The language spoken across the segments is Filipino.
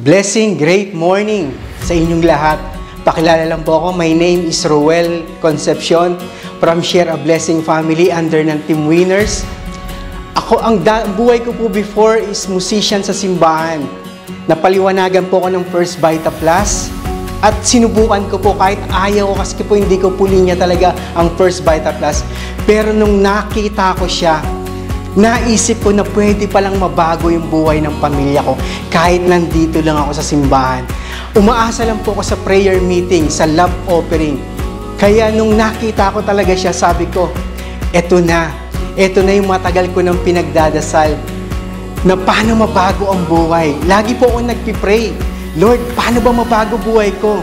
Blessing, great morning sa inyong lahat. Pakilala lang po ako, my name is Roel Concepcion from Share a Blessing family under ng Team Winners. Ako, ang buhay ko po before is musician sa simbahan. Napaliwanagan po ako ng First Vita Plus at sinubukan ko po kahit ayaw ko kasi po hindi ko po linya talaga ang First Vita Plus. Pero nung nakita ko siya, naisip ko na pwede palang mabago yung buhay ng pamilya ko kahit nandito lang ako sa simbahan. Umaasa lang po ako sa prayer meeting, sa love offering. Kaya nung nakita ko talaga siya, sabi ko, eto na yung matagal ko nang pinagdadasal na paano mabago ang buhay. Lagi po ako nagpipray, Lord, paano ba mabago buhay ko?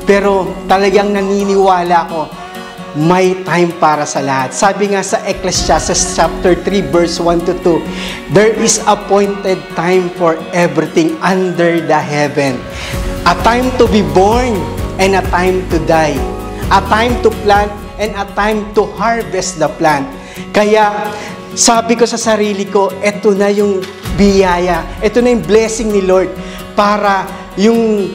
Pero talagang naniniwala ko, may time para sa lahat. Sabi nga sa Ecclesiastes chapter 3 verse 1 to 2, there is appointed time for everything under the heaven. A time to be born and a time to die. A time to plant and a time to harvest the plant. Kaya sabi ko sa sarili ko, eto na yung biyaya, eto na yung blessing ni Lord para yung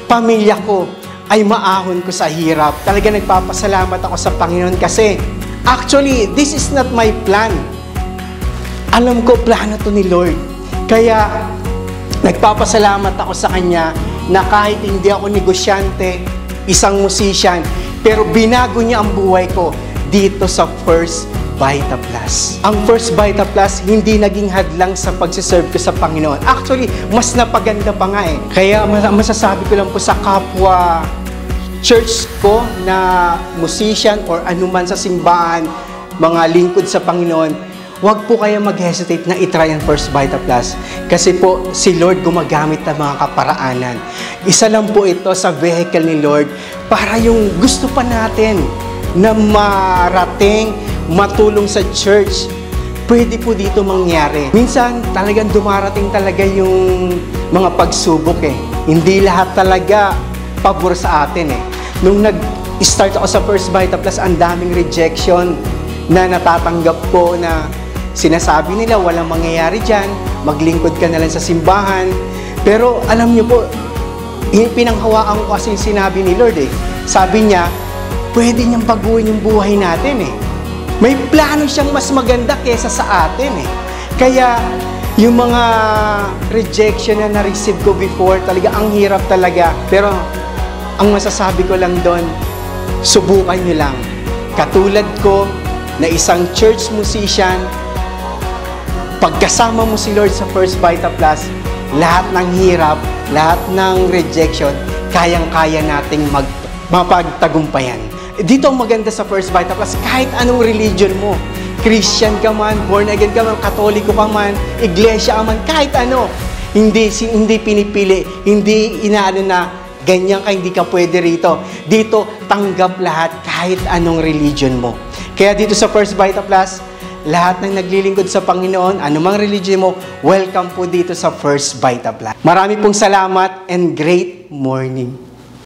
pamilya ko ay maahon ko sa hirap. Talaga nagpapasalamat ako sa Panginoon kasi actually, this is not my plan. Alam ko, plano to ni Lord. Kaya nagpapasalamat ako sa Kanya na kahit hindi ako negosyante, isang musician, pero binago niya ang buhay ko dito sa First Vita Plus. Ang First Vita Plus hindi naging hadlang sa pagsiserve ko sa Panginoon. Actually, mas napaganda pa nga eh. Kaya masasabi ko lang po sa kapwa church ko na musician or anuman sa simbahan, mga lingkod sa Panginoon, huwag po kayo mag-hesitate na itry ang First Vita Plus. Kasi po, si Lord gumagamit ng mga kaparaanan. Isa lang po ito sa vehicle ni Lord para yung gusto pa natin na marating, matulong sa church, pwede po dito mangyari. Minsan, talagang dumarating talaga yung mga pagsubok eh. Hindi lahat talaga pabor sa atin eh. Nung nag-start ako sa First Vita Plus, ang daming rejection na natatanggap ko na sinasabi nila walang mangyayari dyan, maglingkod ka na lang sa simbahan. Pero alam nyo po, pinanghawaan ko kasi yung sinabi ni Lord eh. Sabi niya, pwede niyang baguhin yung buhay natin eh. May plano siyang mas maganda kesa sa atin eh. Kaya yung mga rejection na na-receive ko before, talaga ang hirap talaga. Pero ang masasabi ko lang doon, subukan nyo lang. Katulad ko na isang church musician, pagkasama mo si Lord sa First Vita Plus, lahat ng hirap, lahat ng rejection, kayang-kaya nating mapagtagumpayan. Dito ang maganda sa First Vita Plus, kahit anong religion mo, Christian ka man, born again ka man, Katoliko ka man, iglesia ka man, kahit ano, hindi pinipili, hindi inaano na ganyan ka, hindi ka pwede rito. Dito, tanggap lahat kahit anong religion mo. Kaya dito sa First Vita Plus, lahat ng naglilingkod sa Panginoon, anumang religion mo, welcome po dito sa First Vita Plus. Marami pong salamat and great morning.